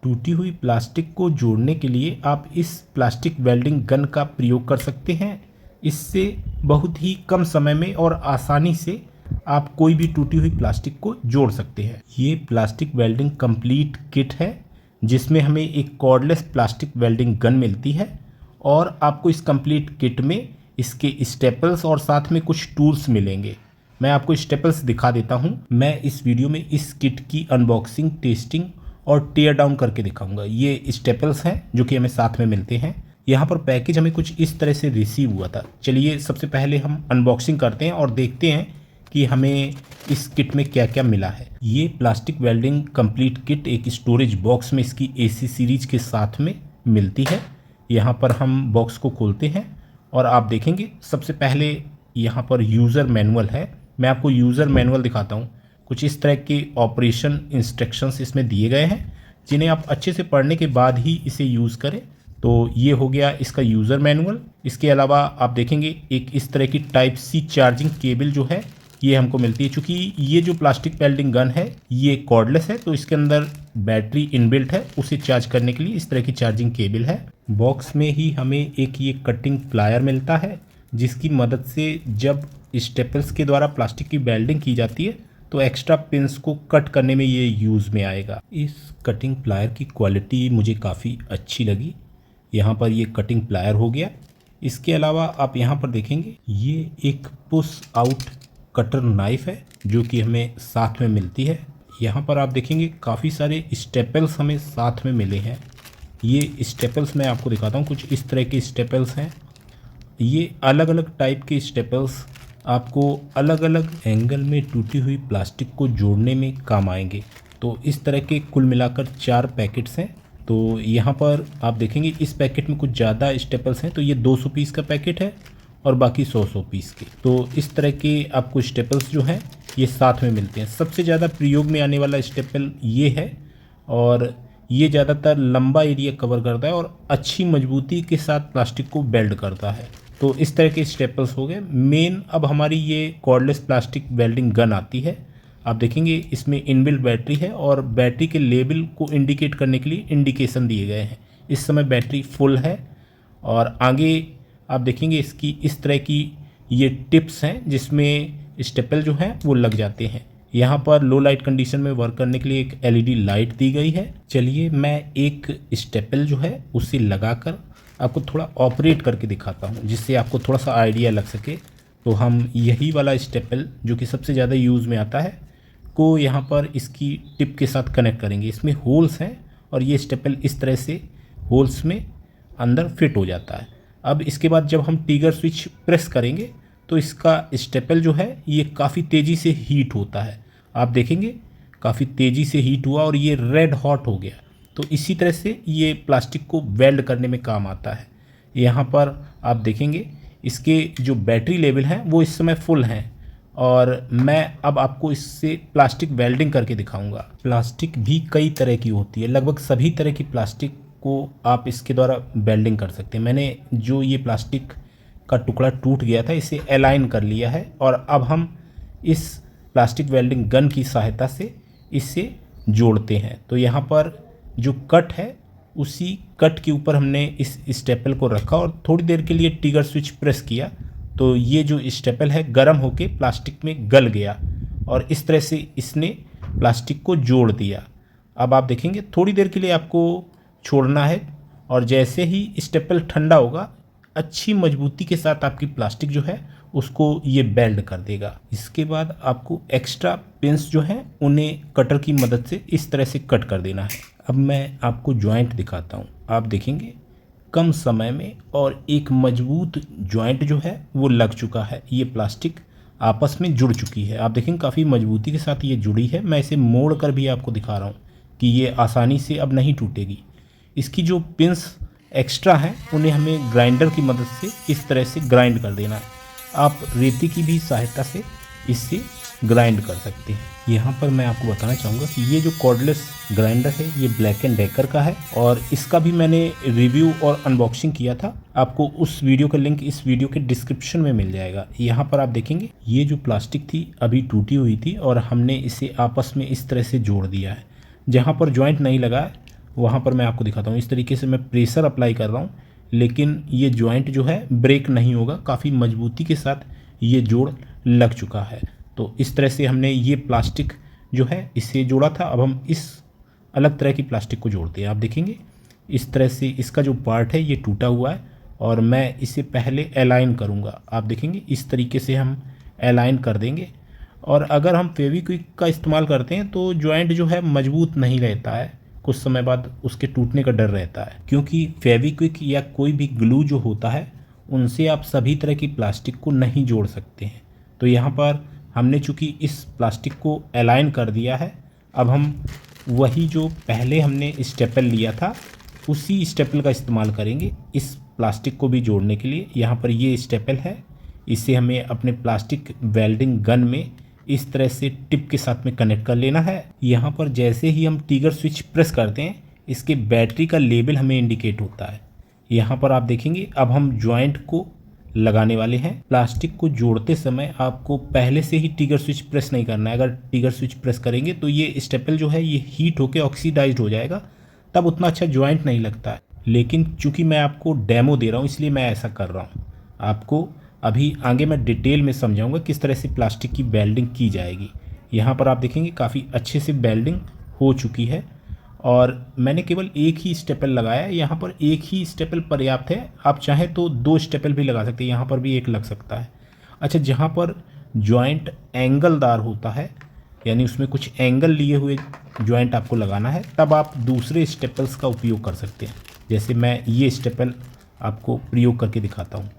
टूटी हुई प्लास्टिक को जोड़ने के लिए आप इस प्लास्टिक वेल्डिंग गन का प्रयोग कर सकते हैं। इससे बहुत ही कम समय में और आसानी से आप कोई भी टूटी हुई प्लास्टिक को जोड़ सकते हैं। ये प्लास्टिक वेल्डिंग कंप्लीट किट है जिसमें हमें एक कॉर्डलेस प्लास्टिक वेल्डिंग गन मिलती है और आपको इस कंप्लीट किट में इसके स्टेपल्स और साथ में कुछ टूल्स मिलेंगे। मैं आपको स्टेपल्स दिखा देता हूँ। मैं इस वीडियो में इस किट की अनबॉक्सिंग, टेस्टिंग और टेयर डाउन करके दिखाऊंगा। ये स्टेपल्स हैं जो कि हमें साथ में मिलते हैं। यहाँ पर पैकेज हमें कुछ इस तरह से रिसीव हुआ था। चलिए सबसे पहले हम अनबॉक्सिंग करते हैं और देखते हैं कि हमें इस किट में क्या क्या मिला है। ये प्लास्टिक वेल्डिंग कंप्लीट किट एक स्टोरेज बॉक्स में इसकी AC सीरीज के साथ में मिलती है। यहाँ पर हम बॉक्स को खोलते हैं और आप देखेंगे सबसे पहले यहाँ पर यूज़र मैनुअल है। मैं आपको यूज़र मैनुअल दिखाता हूँ। कुछ इस तरह के ऑपरेशन इंस्ट्रक्शंस इसमें दिए गए हैं जिन्हें आप अच्छे से पढ़ने के बाद ही इसे यूज़ करें। तो ये हो गया इसका यूज़र मैनुअल। इसके अलावा आप देखेंगे एक इस तरह की टाइप C चार्जिंग केबल जो है ये हमको मिलती है। चूँकि ये जो प्लास्टिक वेल्डिंग गन है ये कॉर्डलेस है तो इसके अंदर बैटरी इनबिल्ट है। उसे चार्ज करने के लिए इस तरह की चार्जिंग केबल है। बॉक्स में ही हमें एक ये कटिंग प्लायर मिलता है जिसकी मदद से जब स्टेपल्स के द्वारा प्लास्टिक की वेल्डिंग की जाती है तो एक्स्ट्रा पिंस को कट करने में ये यूज़ में आएगा। इस कटिंग प्लायर की क्वालिटी मुझे काफ़ी अच्छी लगी। यहाँ पर ये कटिंग प्लायर हो गया। इसके अलावा आप यहाँ पर देखेंगे ये एक पुश आउट कटर नाइफ है जो कि हमें साथ में मिलती है। यहाँ पर आप देखेंगे काफ़ी सारे स्टेपल्स हमें साथ में मिले हैं। ये स्टेपल्स मैं आपको दिखाता हूँ। कुछ इस तरह के स्टेपल्स हैं। ये अलग अलग टाइप के स्टेपल्स आपको अलग अलग एंगल में टूटी हुई प्लास्टिक को जोड़ने में काम आएंगे। तो इस तरह के कुल मिलाकर 4 पैकेट्स हैं। तो यहाँ पर आप देखेंगे इस पैकेट में कुछ ज़्यादा स्टेपल्स हैं। तो ये 200 पीस का पैकेट है और बाकी 100 पीस के। तो इस तरह के आपको स्टेपल्स जो हैं ये साथ में मिलते हैं। सबसे ज़्यादा प्रयोग में आने वाला स्टेपल ये है और ये ज़्यादातर लंबा एरिया कवर करता है और अच्छी मजबूती के साथ प्लास्टिक को वेल्ड करता है। तो इस तरह के स्टेपल्स हो गए। मेन अब हमारी ये कॉर्डलेस प्लास्टिक वेल्डिंग गन आती है। आप देखेंगे इसमें इनबिल्ट बैटरी है और बैटरी के लेवल को इंडिकेट करने के लिए इंडिकेशन दिए गए हैं। इस समय बैटरी फुल है और आगे आप देखेंगे इसकी इस तरह की ये टिप्स हैं जिसमें स्टेपल जो हैं वो लग जाते हैं। यहाँ पर लो लाइट कंडीशन में वर्क करने के लिए एक LED लाइट दी गई है। चलिए मैं एक स्टेपल जो है उसे लगाकर आपको थोड़ा ऑपरेट करके दिखाता हूँ जिससे आपको थोड़ा सा आइडिया लग सके। तो हम यही वाला स्टेपल जो कि सबसे ज़्यादा यूज़ में आता है को यहाँ पर इसकी टिप के साथ कनेक्ट करेंगे। इसमें होल्स हैं और ये स्टेपल इस तरह से होल्स में अंदर फिट हो जाता है। अब इसके बाद जब हम ट्रिगर स्विच प्रेस करेंगे तो इसका स्टेपल जो है ये काफ़ी तेज़ी से हीट होता है। आप देखेंगे काफ़ी तेज़ी से हीट हुआ और ये रेड हॉट हो गया। तो इसी तरह से ये प्लास्टिक को वेल्ड करने में काम आता है। यहाँ पर आप देखेंगे इसके जो बैटरी लेवल हैं वो इस समय फुल हैं और मैं अब आपको इससे प्लास्टिक वेल्डिंग करके दिखाऊंगा। प्लास्टिक भी कई तरह की होती है। लगभग सभी तरह की प्लास्टिक को आप इसके द्वारा वेल्डिंग कर सकते हैं। मैंने जो ये प्लास्टिक का टुकड़ा टूट गया था इसे अलाइन कर लिया है और अब हम इस प्लास्टिक वेल्डिंग गन की सहायता से इसे जोड़ते हैं। तो यहाँ पर जो कट है उसी कट के ऊपर हमने इस स्टेपल को रखा और थोड़ी देर के लिए ट्रिगर स्विच प्रेस किया तो ये जो स्टेपल है गर्म होके प्लास्टिक में गल गया और इस तरह से इसने प्लास्टिक को जोड़ दिया। अब आप देखेंगे थोड़ी देर के लिए आपको छोड़ना है और जैसे ही स्टेपल ठंडा होगा अच्छी मजबूती के साथ आपकी प्लास्टिक जो है उसको ये वेल्ड कर देगा। इसके बाद आपको एक्स्ट्रा पिंस जो हैं उन्हें कटर की मदद से इस तरह से कट कर देना है। अब मैं आपको जॉइंट दिखाता हूँ। आप देखेंगे कम समय में और एक मजबूत जॉइंट जो है वो लग चुका है। ये प्लास्टिक आपस में जुड़ चुकी है। आप देखेंगे काफ़ी मजबूती के साथ ये जुड़ी है। मैं इसे मोड़ कर भी आपको दिखा रहा हूँ कि ये आसानी से अब नहीं टूटेगी। इसकी जो पिंस एक्स्ट्रा हैं उन्हें हमें ग्राइंडर की मदद से इस तरह से ग्राइंड कर देना है। आप रेती की भी सहायता से इससे ग्राइंड कर सकते हैं। यहाँ पर मैं आपको बताना चाहूँगा कि ये जो कॉर्डलेस ग्राइंडर है ये ब्लैक एंड डेकर का है और इसका भी मैंने रिव्यू और अनबॉक्सिंग किया था। आपको उस वीडियो का लिंक इस वीडियो के डिस्क्रिप्शन में मिल जाएगा। यहाँ पर आप देखेंगे ये जो प्लास्टिक थी अभी टूटी हुई थी और हमने इसे आपस में इस तरह से जोड़ दिया है। जहाँ पर जॉइंट नहीं लगा है वहाँ पर मैं आपको दिखाता हूँ। इस तरीके से मैं प्रेशर अप्लाई कर रहा हूँ, लेकिन ये जॉइंट जो है ब्रेक नहीं होगा, काफ़ी मजबूती के साथ ये जोड़ लग चुका है। तो इस तरह से हमने ये प्लास्टिक जो है इसे जोड़ा था। अब हम इस अलग तरह की प्लास्टिक को जोड़ते हैं। आप देखेंगे इस तरह से इसका जो पार्ट है ये टूटा हुआ है और मैं इसे पहले अलाइन करूँगा। आप देखेंगे इस तरीके से हम अलाइन कर देंगे। और अगर हम फेविक्विक का इस्तेमाल करते हैं तो जॉइंट जो है मजबूत नहीं रहता है, कुछ समय बाद उसके टूटने का डर रहता है, क्योंकि फेविक्विक या कोई भी ग्लू जो होता है उनसे आप सभी तरह की प्लास्टिक को नहीं जोड़ सकते हैं। तो यहाँ पर हमने चूँकि इस प्लास्टिक को अलाइन कर दिया है, अब हम वही जो पहले हमने स्टेपल लिया था उसी स्टेपल का इस्तेमाल करेंगे इस प्लास्टिक को भी जोड़ने के लिए। यहाँ पर ये स्टेपल है, इसे हमें अपने प्लास्टिक वेल्डिंग गन में इस तरह से टिप के साथ में कनेक्ट कर लेना है। यहाँ पर जैसे ही हम ट्रिगर स्विच प्रेस करते हैं इसके बैटरी का लेबल हमें इंडिकेट होता है। यहाँ पर आप देखेंगे अब हम जॉइंट को लगाने वाले हैं। प्लास्टिक को जोड़ते समय आपको पहले से ही ट्रिगर स्विच प्रेस नहीं करना है। अगर ट्रिगर स्विच प्रेस करेंगे तो ये स्टेपल जो है ये हीट होकर ऑक्सीडाइज्ड हो जाएगा, तब उतना अच्छा जॉइंट नहीं लगता है। लेकिन चूंकि मैं आपको डेमो दे रहा हूँ इसलिए मैं ऐसा कर रहा हूँ। आपको अभी आगे मैं डिटेल में समझाऊंगा किस तरह से प्लास्टिक की वेल्डिंग की जाएगी। यहाँ पर आप देखेंगे काफ़ी अच्छे से वेल्डिंग हो चुकी है और मैंने केवल एक ही स्टेपल लगाया है। यहाँ पर एक ही स्टेपल पर्याप्त है, आप चाहें तो 2 स्टेपल भी लगा सकते हैं, यहाँ पर भी एक लग सकता है। अच्छा, जहाँ पर जॉइंट एंगलदार होता है यानी उसमें कुछ एंगल लिए हुए जॉइंट आपको लगाना है, तब आप दूसरे स्टेपल्स का उपयोग कर सकते हैं। जैसे मैं ये स्टेपल आपको प्रयोग करके दिखाता हूँ।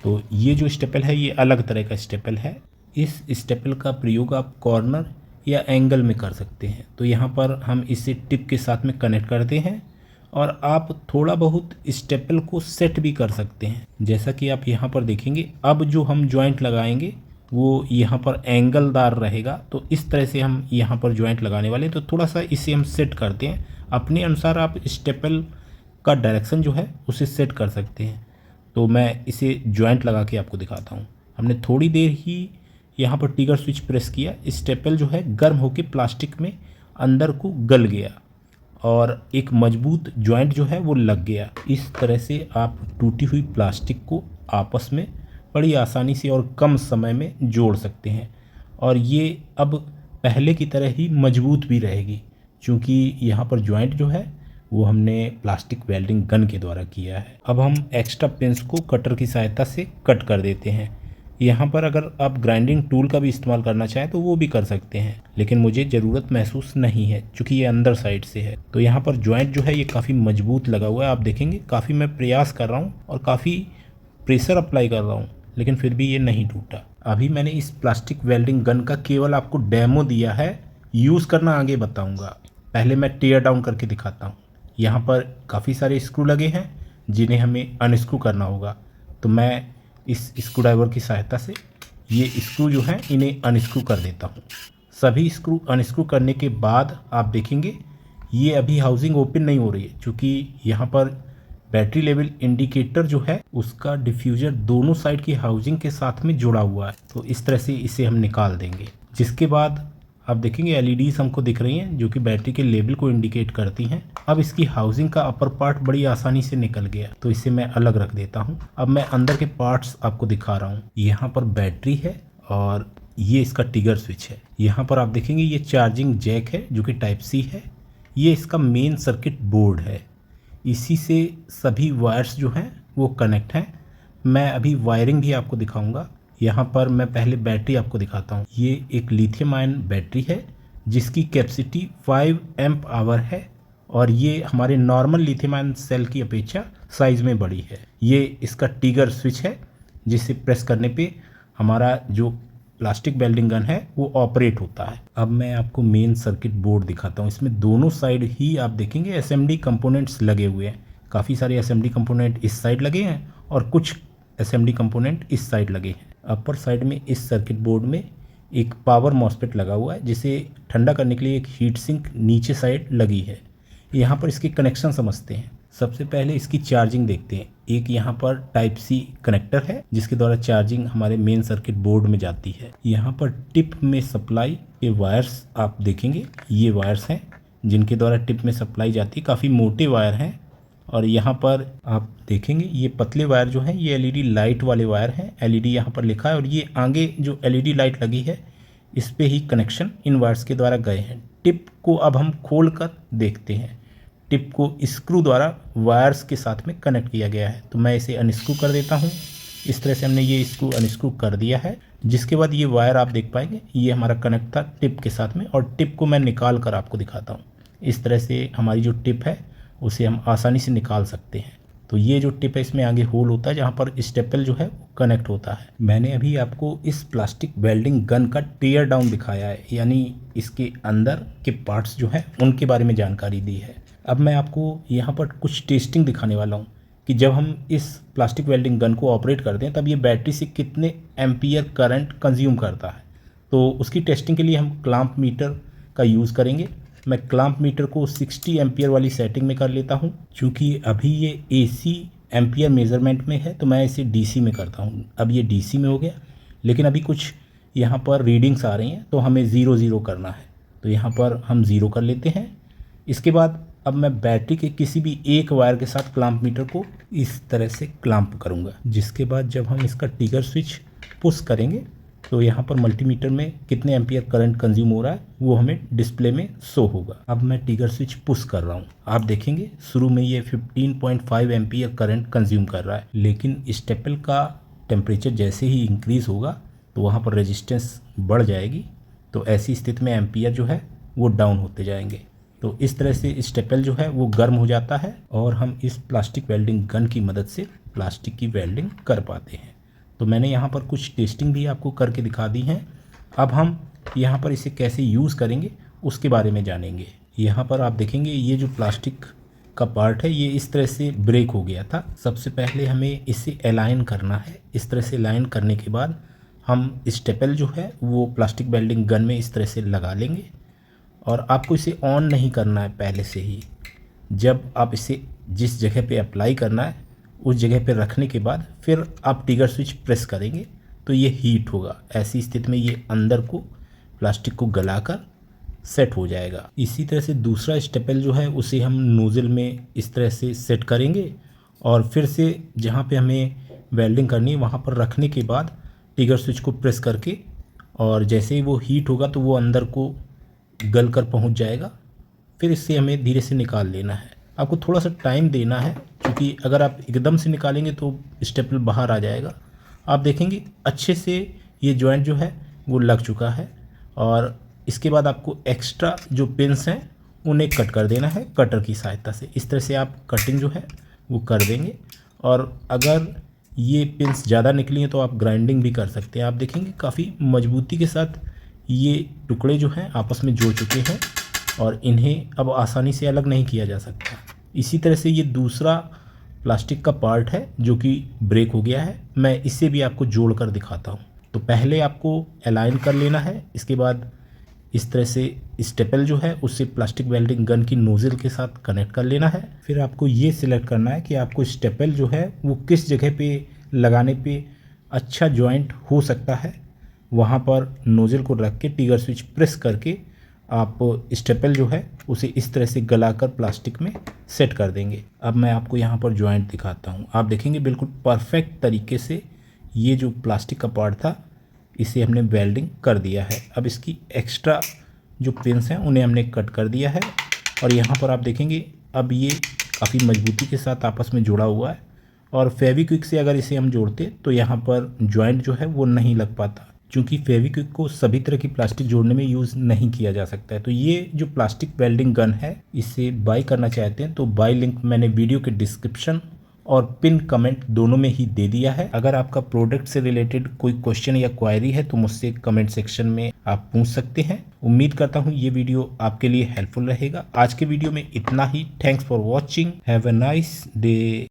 तो ये जो स्टेपल है ये अलग तरह का स्टेपल है। इस स्टेपल का प्रयोग आप कॉर्नर या एंगल में कर सकते हैं। तो यहाँ पर हम इसे टिप के साथ में कनेक्ट करते हैं और आप थोड़ा बहुत स्टेपल को सेट भी कर सकते हैं। जैसा कि आप यहाँ पर देखेंगे अब जो हम जॉइंट लगाएंगे वो यहाँ पर एंगलदार रहेगा। तो इस तरह से हम यहाँ पर जॉइंट लगाने वाले हैं। तो थोड़ा सा इसे हम सेट करते हैं, अपने अनुसार आप स्टेपल का डायरेक्शन जो है उसे सेट कर सकते हैं। तो मैं इसे जॉइंट लगा के आपको दिखाता हूँ। हमने थोड़ी देर ही यहाँ पर ट्रिगर स्विच प्रेस किया, स्टेपल जो है गर्म होकर प्लास्टिक में अंदर को गल गया और एक मजबूत जॉइंट जो है वो लग गया। इस तरह से आप टूटी हुई प्लास्टिक को आपस में बड़ी आसानी से और कम समय में जोड़ सकते हैं और ये अब पहले की तरह ही मजबूत भी रहेगी, क्योंकि यहाँ पर जॉइंट जो है वो हमने प्लास्टिक वेल्डिंग गन के द्वारा किया है। अब हम एक्स्ट्रा पिंस को कटर की सहायता से कट कर देते हैं। यहाँ पर अगर आप ग्राइंडिंग टूल का भी इस्तेमाल करना चाहें तो वो भी कर सकते हैं, लेकिन मुझे ज़रूरत महसूस नहीं है क्योंकि ये अंदर साइड से है। तो यहाँ पर जॉइंट जो है ये काफ़ी मजबूत लगा हुआ है। आप देखेंगे काफ़ी मैं प्रयास कर रहा हूँ और काफ़ी प्रेशर अप्लाई कर रहा हूँ, लेकिन फिर भी ये नहीं टूटा। अभी मैंने इस प्लास्टिक वेल्डिंग गन का केवल आपको डेमो दिया है, यूज़ करना आगे बताऊँगा। पहले मैं टेयर डाउन करके दिखाता हूँ। यहाँ पर काफ़ी सारे स्क्रू लगे हैं जिन्हें हमें अनस्क्रू करना होगा। तो मैं इस स्क्रू ड्राइवर की सहायता से ये स्क्रू जो हैं इन्हें अनस्क्रू कर देता हूँ। सभी स्क्रू अनस्क्रू करने के बाद आप देखेंगे ये अभी हाउसिंग ओपन नहीं हो रही है, क्योंकि यहाँ पर बैटरी लेवल इंडिकेटर जो है उसका डिफ्यूज़र दोनों साइड की हाउसिंग के साथ में जुड़ा हुआ है। तो इस तरह से इसे हम निकाल देंगे, जिसके बाद आप देखेंगे एलईडीज हमको दिख रही हैं जो कि बैटरी के लेवल को इंडिकेट करती हैं। अब इसकी हाउसिंग का अपर पार्ट बड़ी आसानी से निकल गया, तो इसे मैं अलग रख देता हूं। अब मैं अंदर के पार्ट्स आपको दिखा रहा हूं। यहाँ पर बैटरी है और ये इसका ट्रिगर स्विच है। यहाँ पर आप देखेंगे ये चार्जिंग जैक है जो कि टाइप सी है। ये इसका मेन सर्किट बोर्ड है, इसी से सभी वायर्स जो हैं वो कनेक्ट हैं। मैं अभी वायरिंग भी आपको दिखाऊंगा। यहाँ पर मैं पहले बैटरी आपको दिखाता हूँ। ये एक लिथियम आयन बैटरी है जिसकी कैपेसिटी 5 एम्प आवर है और ये हमारे नॉर्मल लिथियम आयन सेल की अपेक्षा साइज़ में बड़ी है। ये इसका ट्रिगर स्विच है जिसे प्रेस करने पे हमारा जो प्लास्टिक वेल्डिंग गन है वो ऑपरेट होता है। अब मैं आपको मेन सर्किट बोर्ड दिखाता हूँ। इसमें दोनों साइड ही आप देखेंगे एसएमडी कंपोनेंट्स लगे हुए हैं। काफ़ी सारे एसएमडी कंपोनेंट इस साइड लगे हैं और कुछ एसएमडी कंपोनेंट इस साइड लगे हैं। अपर साइड में इस सर्किट बोर्ड में एक पावर मॉसफेट लगा हुआ है जिसे ठंडा करने के लिए एक हीट सिंक नीचे साइड लगी है। यहाँ पर इसके कनेक्शन समझते हैं। सबसे पहले इसकी चार्जिंग देखते हैं। एक यहाँ पर टाइप सी कनेक्टर है जिसके द्वारा चार्जिंग हमारे मेन सर्किट बोर्ड में जाती है। यहाँ पर टिप में सप्लाई के वायर्स आप देखेंगे, ये वायर्स हैं जिनके द्वारा टिप में सप्लाई जाती है। काफ़ी मोटे वायर हैं और यहाँ पर आप देखेंगे ये पतले वायर जो हैं ये एलईडी लाइट वाले वायर हैं। एलईडी यहाँ पर लिखा है और ये आगे जो एलईडी लाइट लगी है इस पे ही कनेक्शन इन वायर्स के द्वारा गए हैं। टिप को अब हम खोल कर देखते हैं। टिप को स्क्रू द्वारा वायर्स के साथ में कनेक्ट किया गया है, तो मैं इसे अनस्क्रू कर देता हूँ। इस तरह से हमने ये स्क्रू अनस्क्रू कर दिया है, जिसके बाद ये वायर आप देख पाएंगे ये हमारा कनेक्ट था टिप के साथ में। और टिप को मैं निकाल कर आपको दिखाता हूँ। इस तरह से हमारी जो टिप है उसे हम आसानी से निकाल सकते हैं। तो ये जो टिप है इसमें आगे होल होता है जहाँ पर स्टेपल जो है वो कनेक्ट होता है। मैंने अभी आपको इस प्लास्टिक वेल्डिंग गन का टेयर डाउन दिखाया है, यानी इसके अंदर के पार्ट्स जो है उनके बारे में जानकारी दी है। अब मैं आपको यहाँ पर कुछ टेस्टिंग दिखाने वाला हूँ कि जब हम इस प्लास्टिक वेल्डिंग गन को ऑपरेट करते हैं तब ये बैटरी से कितने एम्पियर करंट कंज्यूम करता है। तो उसकी टेस्टिंग के लिए हम क्लैंप मीटर का यूज़ करेंगे। मैं क्लैंप मीटर को 60 एम्पियर वाली सेटिंग में कर लेता हूँ। चूँकि अभी ये AC एम्पियर मेज़रमेंट में है तो मैं इसे DC में करता हूँ। अब ये DC में हो गया, लेकिन अभी कुछ यहाँ पर रीडिंग्स आ रही हैं तो हमें 0 करना है, तो यहाँ पर हम 0 कर लेते हैं। इसके बाद अब मैं बैटरी के किसी भी एक वायर के साथ क्लैंप मीटर को इस तरह से क्लैंप करूँगा, जिसके बाद जब हम इसका ट्रिगर स्विच पुश करेंगे तो यहाँ पर मल्टीमीटर में कितने एम्पियर करंट कंज्यूम हो रहा है वो हमें डिस्प्ले में शो होगा। अब मैं ट्रिगर स्विच पुश कर रहा हूँ। आप देखेंगे शुरू में ये 15.5 एम्पियर करंट कंज्यूम कर रहा है, लेकिन स्टेपल का टेम्परेचर जैसे ही इंक्रीज़ होगा तो वहाँ पर रेजिस्टेंस बढ़ जाएगी। तो ऐसी स्थिति में एम्पियर जो है वो डाउन होते जाएंगे। तो इस तरह से स्टेपल जो है वो गर्म हो जाता है और हम इस प्लास्टिक वेल्डिंग गन की मदद से प्लास्टिक की वेल्डिंग कर पाते हैं। तो मैंने यहाँ पर कुछ टेस्टिंग भी आपको करके दिखा दी हैं। अब हम यहाँ पर इसे कैसे यूज़ करेंगे उसके बारे में जानेंगे। यहाँ पर आप देखेंगे ये जो प्लास्टिक का पार्ट है ये इस तरह से ब्रेक हो गया था। सबसे पहले हमें इसे अलाइन करना है। इस तरह से अलाइन करने के बाद हम स्टेपल जो है वो प्लास्टिक वेल्डिंग गन में इस तरह से लगा लेंगे और आपको इसे ऑन नहीं करना है पहले से ही। जब आप इसे जिस जगह पे अप्लाई करना है उस जगह पे रखने के बाद फिर आप ट्रिगर स्विच प्रेस करेंगे तो ये हीट होगा। ऐसी स्थिति में ये अंदर को प्लास्टिक को गलाकर सेट हो जाएगा। इसी तरह से दूसरा स्टेपल जो है उसे हम नोज़ल में इस तरह से सेट करेंगे और फिर से जहाँ पे हमें वेल्डिंग करनी है वहाँ पर रखने के बाद ट्रिगर स्विच को प्रेस करके और जैसे ही वो हीट होगा तो वो अंदर को गल कर पहुँच जाएगा। फिर इससे हमें धीरे से निकाल लेना है। आपको थोड़ा सा टाइम देना है, क्योंकि अगर आप एकदम से निकालेंगे तो स्टेपल बाहर आ जाएगा। आप देखेंगे अच्छे से ये जॉइंट जो है वो लग चुका है और इसके बाद आपको एक्स्ट्रा जो पिन्स हैं उन्हें कट कर देना है कटर की सहायता से। इस तरह से आप कटिंग जो है वो कर देंगे और अगर ये पिन्स ज़्यादा निकली हैं तो आप ग्राइंडिंग भी कर सकते हैं। आप देखेंगे काफ़ी मजबूती के साथ ये टुकड़े जो हैं आपस में जुड़ चुके हैं और इन्हें अब आसानी से अलग नहीं किया जा सकता। इसी तरह से ये दूसरा प्लास्टिक का पार्ट है जो कि ब्रेक हो गया है, मैं इसे भी आपको जोड़ कर दिखाता हूँ। तो पहले आपको अलाइन कर लेना है, इसके बाद इस तरह से स्टेपल जो है उससे प्लास्टिक वेल्डिंग गन की नोज़ल के साथ कनेक्ट कर लेना है। फिर आपको ये सिलेक्ट करना है कि आपको स्टेपल जो है वो किस जगह पे लगाने पे अच्छा जॉइंट हो सकता है। वहाँ पर नोज़ल को रख के ट्रिगर स्विच प्रेस करके आप स्टेपल जो है उसे इस तरह से गलाकर प्लास्टिक में सेट कर देंगे। अब मैं आपको यहाँ पर जॉइंट दिखाता हूँ। आप देखेंगे बिल्कुल परफेक्ट तरीके से ये जो प्लास्टिक का पार्ट था इसे हमने वेल्डिंग कर दिया है। अब इसकी एक्स्ट्रा जो पिन्स हैं उन्हें हमने कट कर दिया है और यहाँ पर आप देखेंगे अब ये काफ़ी मजबूती के साथ आपस में जुड़ा हुआ है और फेविक्विक से अगर इसे हम जोड़ते तो यहाँ पर जॉइंट जो है वो नहीं लग पाता, क्योंकि फेविक्विक को सभी तरह की प्लास्टिक जोड़ने में यूज़ नहीं किया जा सकता है। तो ये जो प्लास्टिक वेल्डिंग गन है इसे बाय करना चाहते हैं तो बाय लिंक मैंने वीडियो के डिस्क्रिप्शन और पिन कमेंट दोनों में ही दे दिया है। अगर आपका प्रोडक्ट से रिलेटेड कोई क्वेश्चन या क्वायरी है तो मुझसे कमेंट सेक्शन में आप पूछ सकते हैं। उम्मीद करता हूँ ये वीडियो आपके लिए हेल्पफुल रहेगा। आज के वीडियो में इतना ही। Thanks for watching. Have a nice day.